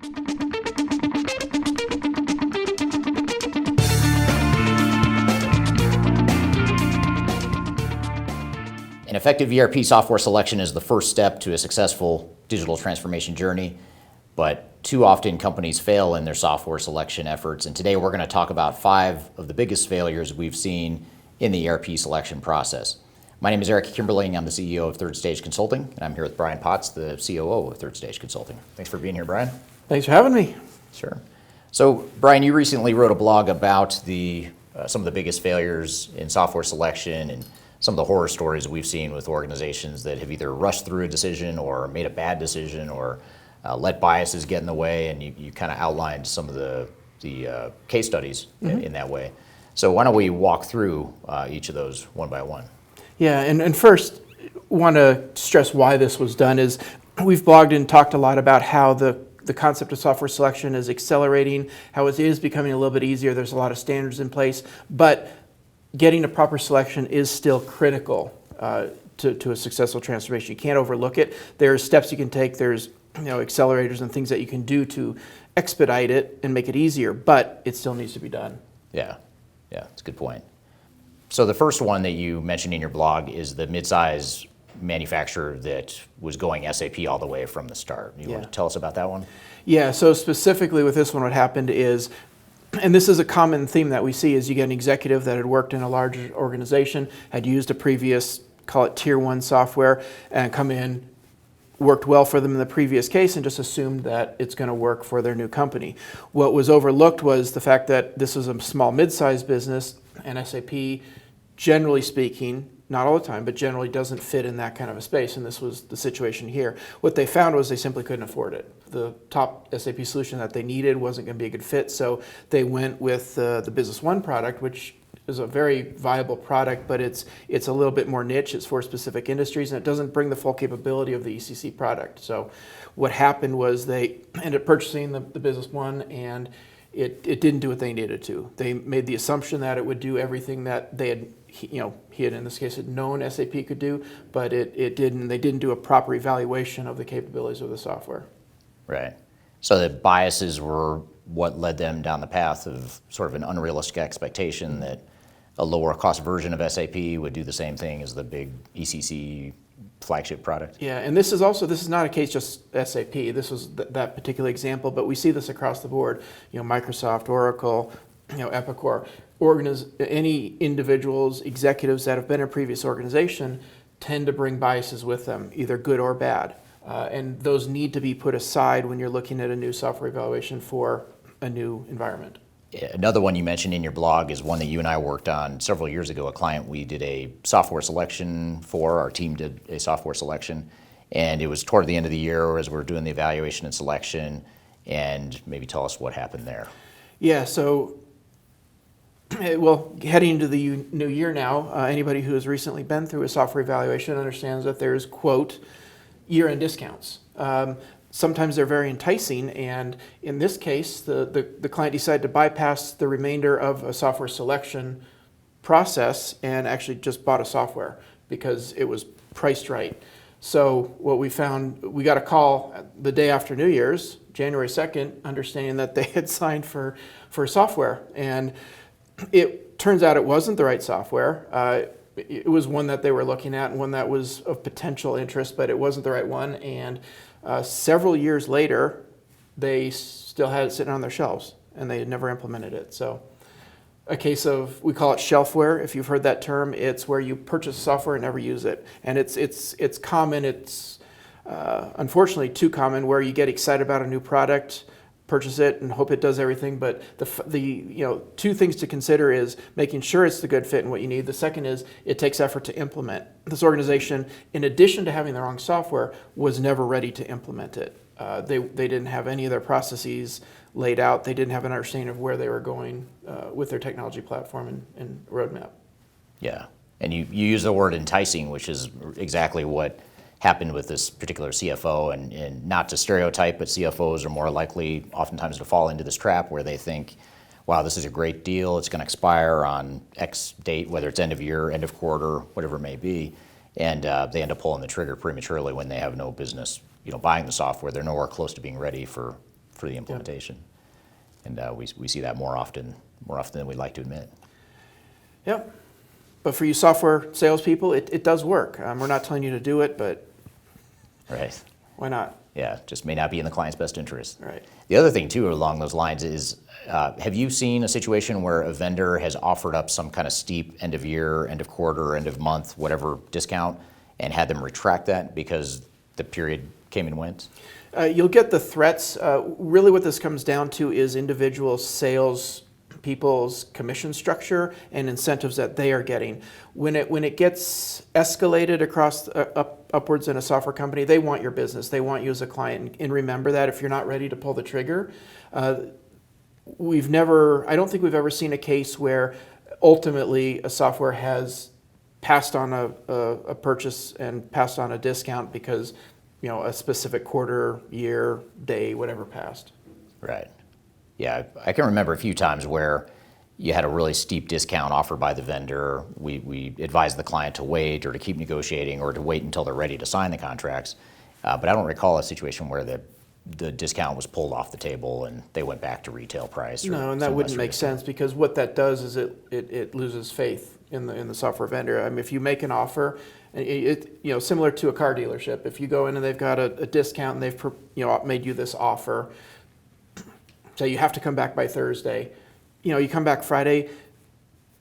An effective ERP software selection is the first step to a successful digital transformation journey, but too often companies fail in their software selection efforts. And today we're going to talk about 5 of the biggest failures we've seen in the ERP selection process. My name is Eric Kimberling. I'm the CEO of Third Stage Consulting, and I'm here with Brian Potts, the COO of Third Stage Consulting. Thanks for being here, Brian. Thanks for having me. Sure. So, Brian, you recently wrote a blog about some of the biggest failures in software selection and some of the horror stories that we've seen with organizations that have either rushed through a decision or made a bad decision or let biases get in the way, and you kind of outlined some of the case studies in that way. So why don't we walk through each of those one by one? Yeah, and first, want to stress why this was done is we've blogged and talked a lot about how the concept of software selection is accelerating, how it is becoming a little bit easier. There's a lot of standards in place, but getting a proper selection is still critical to a successful transformation. You can't overlook it. There's steps you can take. There's accelerators and things that you can do to expedite it and make it easier, but it still needs to be done. Yeah, that's a good point. So the first one that you mentioned in your blog is the Midsize Manufacturer that was going SAP all the way from the start. You want to tell us about that one? Yeah, so specifically with this one, what happened is, and this is a common theme that we see, is you get an executive that had worked in a large organization, had used a previous, call it tier 1 software, and come in, worked well for them in the previous case, and just assumed that it's going to work for their new company. What was overlooked was the fact that this was a small mid-sized business, and SAP, generally speaking, not all the time, but generally doesn't fit in that kind of a space, and this was the situation here. What they found was they simply couldn't afford it. The top SAP solution that they needed wasn't going to be a good fit, so they went with the Business One product, which is a very viable product, but it's a little bit more niche. It's for specific industries, and it doesn't bring the full capability of the ECC product. So what happened was they ended up purchasing the Business One, and it didn't do what they needed to. They made the assumption that it would do everything that they had, he had in this case had known SAP could do, but it didn't. They didn't do a proper evaluation of the capabilities of the software. Right. So the biases were what led them down the path of sort of an unrealistic expectation that a lower cost version of SAP would do the same thing as the big ECC flagship product. Yeah, and this is not a case just SAP. This was that particular example, but we see this across the board. Microsoft, Oracle, Epicor, any individuals, executives that have been in a previous organization tend to bring biases with them, either good or bad. And those need to be put aside when you're looking at a new software evaluation for a new environment. Another one you mentioned in your blog is one that you and I worked on several years ago. A client we did a software selection for, our team did a software selection, and it was toward the end of the year as we were doing the evaluation and selection, and maybe tell us what happened there. Yeah, so, well, heading into the new year now, anybody who has recently been through a software evaluation understands that there's, quote, year-end discounts. Sometimes they're very enticing, and in this case, the client decided to bypass the remainder of a software selection process and actually just bought a software because it was priced right. So what we found, we got a call the day after New Year's, January 2nd, understanding that they had signed for software, and it turns out it wasn't the right software. It was one that they were looking at and one that was of potential interest, but it wasn't the right one. And several years later, they still had it sitting on their shelves, and they had never implemented it. So a case of, we call it shelfware. If you've heard that term, it's where you purchase software and never use it. And it's common. It's unfortunately too common, where you get excited about a new product, purchase it, and hope it does everything. But the two things to consider is making sure it's the good fit and what you need. The second is it takes effort to implement. This organization, in addition to having the wrong software, was never ready to implement it. They didn't have any of their processes laid out. They didn't have an understanding of where they were going with their technology platform and roadmap. Yeah, and you use the word enticing, which is exactly what happened with this particular CFO, and not to stereotype, but CFOs are more likely oftentimes to fall into this trap where they think, wow, this is a great deal, it's going to expire on X date, whether it's end of year, end of quarter, whatever it may be, and they end up pulling the trigger prematurely when they have no business buying the software. They're nowhere close to being ready for for the implementation. And we see that more often than we'd like to admit. Yep. But for you software salespeople, it does work. We're not telling you to do it, but Right. why not? Yeah, just may not be in the client's best interest. Right. The other thing too along those lines is, have you seen a situation where a vendor has offered up some kind of steep end of year, end of quarter, end of month, whatever discount, and had them retract that because the period came and went? You'll get the threats. Really what this comes down to is individual sales people's commission structure and incentives that they are getting. When it gets escalated across upwards in a software company, they want your business. They want you as a client. And remember that if you're not ready to pull the trigger, I don't think we've ever seen a case where ultimately a software has passed on a purchase and passed on a discount because a specific quarter, year, day, whatever passed. Right. Yeah, I can remember a few times where you had a really steep discount offered by the vendor. We advised the client to wait or to keep negotiating or to wait until they're ready to sign the contracts. But I don't recall a situation where the discount was pulled off the table and they went back to retail price. No, and that wouldn't make sense because what that does is it loses faith in the software vendor. I mean, if you make an offer, similar to a car dealership, if you go in and they've got a discount and they've made you this offer, say you have to come back by Thursday, you come back Friday,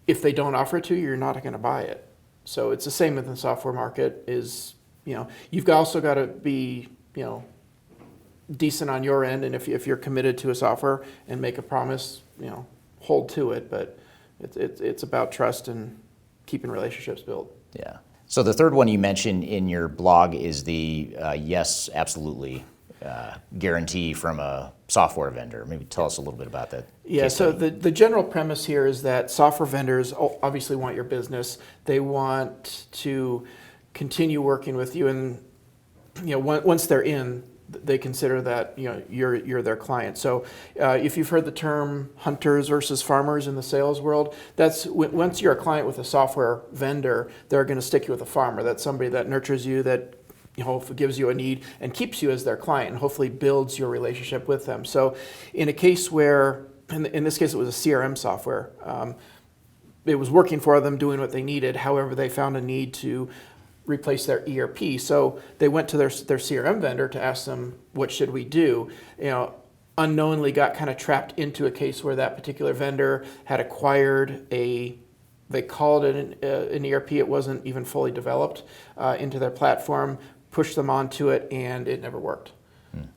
if they don't offer it to you, you're not going to buy it. So it's the same with the software market is, you've also got to be, decent on your end. And if you're committed to a software and make a promise, hold to it. But it's about trust and keeping relationships built. Yeah. So the third one you mentioned in your blog is the yes, absolutely guarantee from a software vendor. Maybe tell us a little bit about that. Yeah, so the general premise here is that software vendors obviously want your business. They want to continue working with you, and once they're in, they consider that you're their client. So if you've heard the term hunters versus farmers in the sales world, that's once you're a client with a software vendor, they're going to stick you with a farmer. That's somebody that nurtures you, that gives you a need and keeps you as their client and hopefully builds your relationship with them. So in a case where, in this case it was a CRM software, it was working for them, doing what they needed. However, they found a need to replace their ERP. So they went to their CRM vendor to ask them, what should we do? Unknowingly got kind of trapped into a case where that particular vendor had acquired they called it an ERP, it wasn't even fully developed, into their platform, pushed them onto it, and it never worked.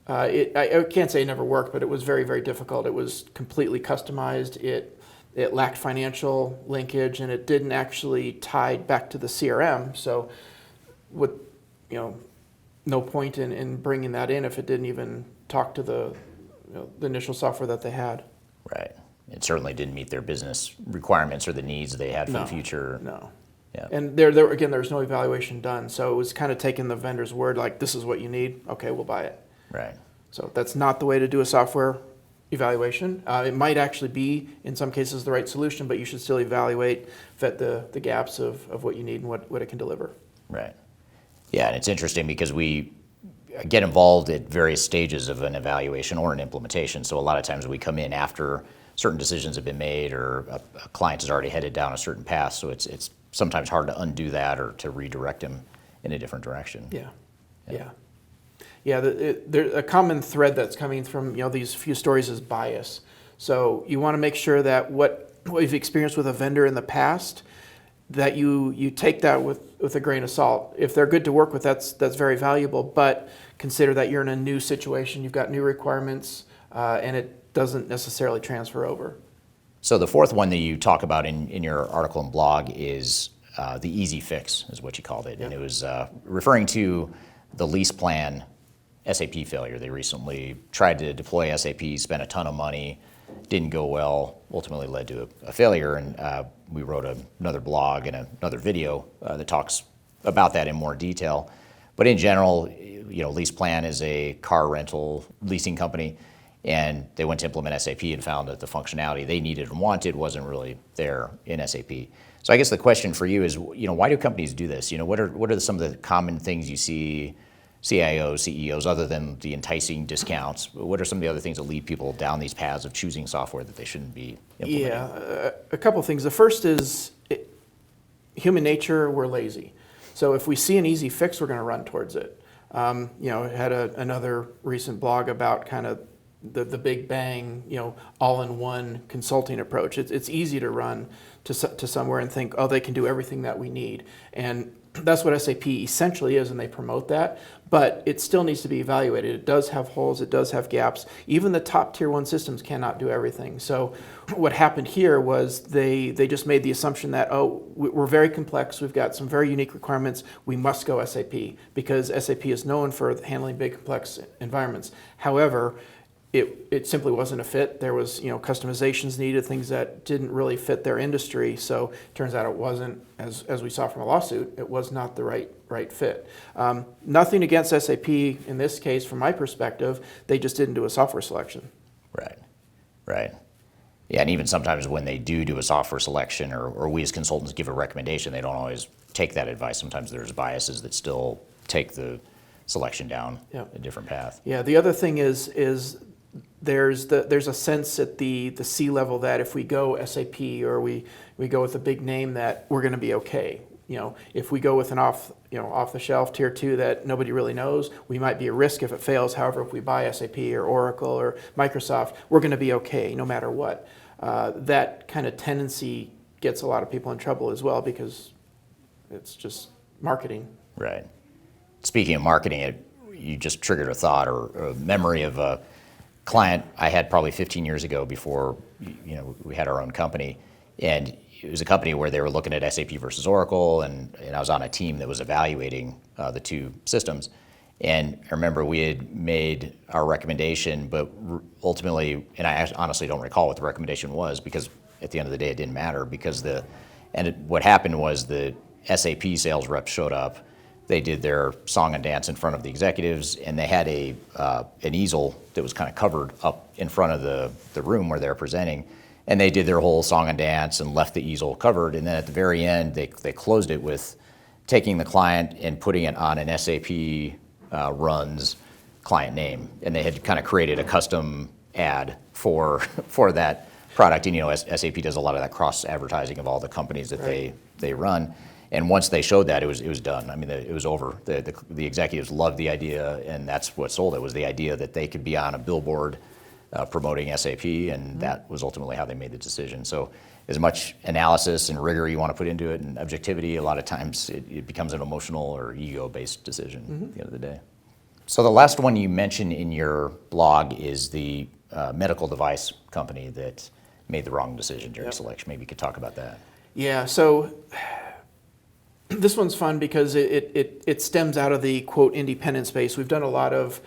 I can't say it never worked, but it was very, very difficult. It was completely customized. It lacked financial linkage, and it didn't actually tie back to the CRM. So with no point in bringing that in if it didn't even talk to the initial software that they had. Right. It certainly didn't meet their business requirements or the needs they had for the future. No. Yeah. And there was no evaluation done, so it was kind of taking the vendor's word, like, this is what you need, okay, we'll buy it. Right. So that's not the way to do a software evaluation. It might actually be, in some cases, the right solution, but you should still vet the gaps of what you need and what it can deliver. Right. Yeah, and it's interesting because we get involved at various stages of an evaluation or an implementation. So a lot of times we come in after certain decisions have been made or a client has already headed down a certain path. So it's sometimes hard to undo that or to redirect them in a different direction. Yeah. There's a common thread that's coming from these few stories is bias. So you want to make sure that what you've experienced with a vendor in the past, that you take that with a grain of salt. If they're good to work with, that's very valuable. But consider that you're in a new situation, you've got new requirements, and it doesn't necessarily transfer over. So the fourth one that you talk about in your article and blog is the easy fix, is what you called it. Yep. And it was referring to the lease plan SAP failure. They recently tried to deploy SAP, spent a ton of money, didn't go well, ultimately led to a failure. And we wrote another blog and another video that talks about that in more detail. But in general, Lease Plan is a car rental leasing company, and they went to implement SAP and found that the functionality they needed and wanted wasn't really there in SAP. So I guess the question for you is, why do companies do this? What are some of the common things you see CIOs, CEOs, other than the enticing discounts? What are some of the other things that lead people down these paths of choosing software that they shouldn't be implementing? Yeah, a couple things. The first is human nature, we're lazy. So if we see an easy fix, we're going to run towards it. I had another recent blog about kind of the big bang, all-in-one consulting approach. It's easy to run to somewhere and think, oh, they can do everything that we need. And that's what SAP essentially is, and they promote that. But it still needs to be evaluated. It does have holes. It does have gaps. Even the top tier 1 systems cannot do everything. So what happened here was they just made the assumption that, we're very complex. We've got some very unique requirements. We must go SAP because SAP is known for handling big, complex environments. However, it simply wasn't a fit. There was, customizations needed, things that didn't really fit their industry. So it turns out it wasn't, as we saw from a lawsuit, it was not the right fit. Nothing against SAP in this case, from my perspective. They just didn't do a software selection. Right. Yeah, and even sometimes when they do a software selection, or we as consultants give a recommendation, they don't always take that advice. Sometimes there's biases that still take the selection down a different path. Yeah. The other thing is there's a sense at the C level that if we go SAP or we go with a big name that we're going to be okay. If we go with an off the shelf tier 2 that nobody really knows, we might be a risk if it fails. However, if we buy SAP or Oracle or Microsoft, we're going to be okay no matter what. That kind of tendency gets a lot of people in trouble as well because it's just marketing. Right. Speaking of marketing, you just triggered a thought or a memory of a client I had probably 15 years ago before we had our own company, and it was a company where they were looking at SAP versus Oracle, and I was on a team that was evaluating the two systems. And I remember we had made our recommendation, but ultimately, and I honestly don't recall what the recommendation was because at the end of the day it didn't matter because what happened was the SAP sales rep showed up. They did their song and dance in front of the executives, and they had an easel that was kind of covered up in front of the room where they were presenting. And they did their whole song and dance and left the easel covered. And then at the very end, they closed it with taking the client and putting it on an SAP runs client name. And they had kind of created a custom ad for that product. And SAP does a lot of that cross advertising of all the companies that they run. And once they showed that, it was done. I mean, it was over. The executives loved the idea, and that's what sold it, was the idea that they could be on a billboard promoting SAP, and that was ultimately how they made the decision. So as much analysis and rigor you want to put into it and objectivity, a lot of times it becomes an emotional or ego-based decision at the end of the day. So the last one you mentioned in your blog is the medical device company that made the wrong decision during selection. Maybe you could talk about that. Yeah, so this one's fun because it stems out of the, quote, independent space. We've done a lot of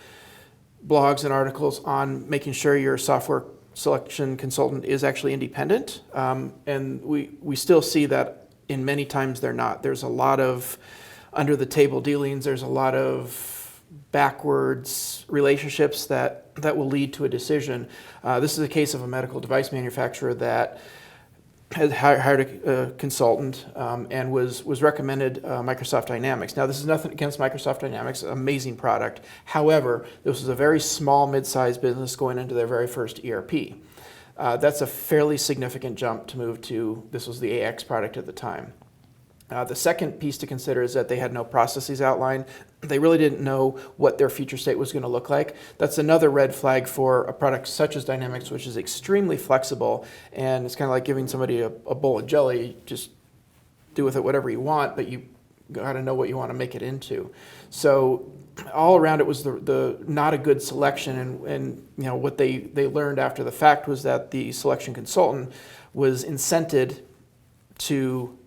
blogs and articles on making sure your software selection consultant is actually independent. And we still see that in many times they're not. There's a lot of under-the-table dealings. There's a lot of backwards relationships that will lead to a decision. This is a case of a medical device manufacturer that had hired a consultant and was recommended Microsoft Dynamics. Now, this is nothing against Microsoft Dynamics, amazing product. However, this was a very small, mid-sized business going into their very first ERP. That's a fairly significant jump to move to. This was the AX product at the time. The second piece to consider is that they had no processes outlined. They really didn't know what their future state was going to look like. That's another red flag for a product such as Dynamics, which is extremely flexible, and it's kind of like giving somebody a bowl of jelly. Just do with it whatever you want, but you got to know what you want to make it into. So all around it was the not a good selection, and what they learned after the fact was that the selection consultant was incented to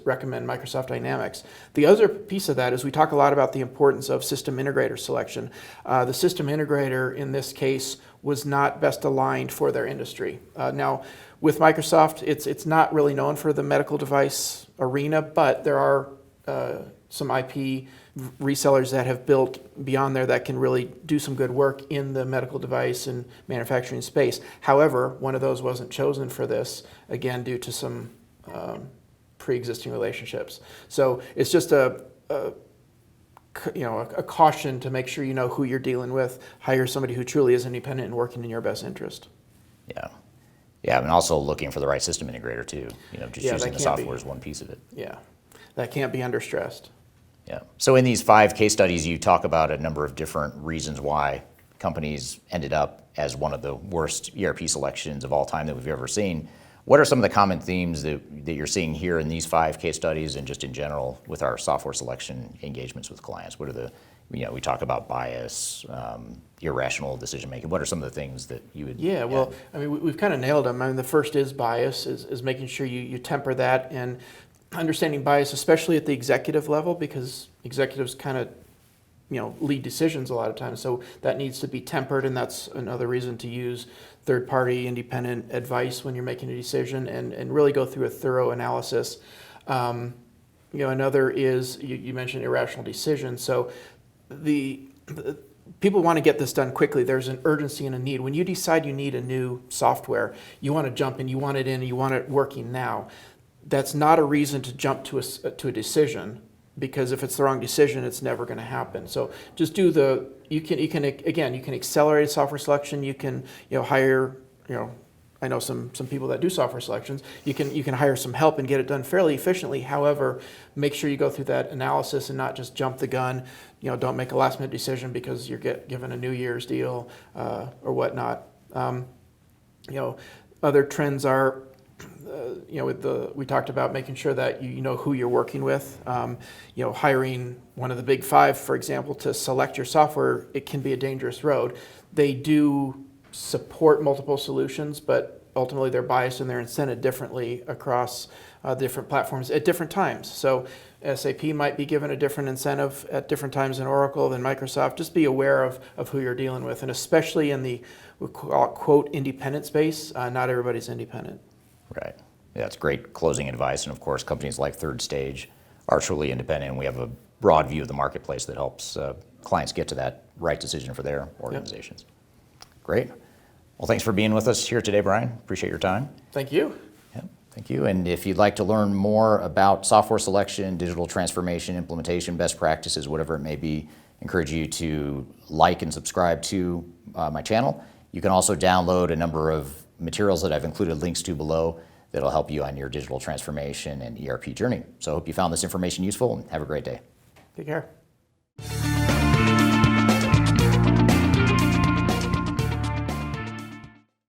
recommend Microsoft Dynamics. The other piece of that is we talk a lot about the importance of system integrator selection. The system integrator in this case was not best aligned for their industry. Now, with Microsoft, it's not really known for the medical device arena, but there are some IP resellers that have built beyond there that can really do some good work in the medical device and manufacturing space. However, one of those wasn't chosen for this, again, due to some pre-existing relationships. So it's just a a caution to make sure you know who you're dealing with. Hire somebody who truly is independent and working in your best interest. Yeah. Yeah, and also looking for the right system integrator too. Just Yeah, using that the can't be. software is one piece of it. Yeah, that can't be understressed. Yeah. So in these 5 case studies, you talk about a number of different reasons why companies ended up as one of the worst ERP selections of all time that we've ever seen. What are some of the common themes that you're seeing here in these 5 case studies and just in general with our software selection engagements with clients? What are the, we talk about bias, irrational decision making. What are some of the things that you would? Yeah, well, I mean, we've kind of nailed them. I mean, the first is bias, is making sure you temper that, and understanding bias, especially at the executive level, because executives kind of lead decisions a lot of times. So that needs to be tempered, and that's another reason to use third-party independent advice when you're making a decision, and really go through a thorough analysis. Another is, you mentioned irrational decision. So the people want to get this done quickly. There's an urgency and a need. When you decide you need a new software, you want to jump in, you want it in, you want it working now. That's not a reason to jump to a decision, because if it's the wrong decision, it's never going to happen. So just do you can accelerate software selection. You can hire I know some people that do software selections. You can hire some help and get it done fairly efficiently. However, make sure you go through that analysis and not just jump the gun. Don't make a last minute decision because you're given a New Year's deal or whatnot. Other trends are we talked about making sure that you know who you're working with. Hiring one of the big 5, for example, to select your software, it can be a dangerous road. They do support multiple solutions, but ultimately they're biased and they're incented differently across different platforms at different times. So SAP might be given a different incentive at different times than Oracle, than Microsoft. Just be aware of who you're dealing with, and especially in the, we call it, quote, independent space, not everybody's independent. Right. Yeah, that's great closing advice. And of course, companies like Third Stage are truly independent, and we have a broad view of the marketplace that helps clients get to that right decision for their organizations. Yep. Great. Well, thanks for being with us here today, Brian. Appreciate your time. Thank you. Yeah, thank you. And if you'd like to learn more about software selection, digital transformation, implementation, best practices, whatever it may be, I encourage you to like and subscribe to my channel. You can also download a number of materials that I've included links to below that'll help you on your digital transformation and ERP journey. So I hope you found this information useful, and have a great day. Take care.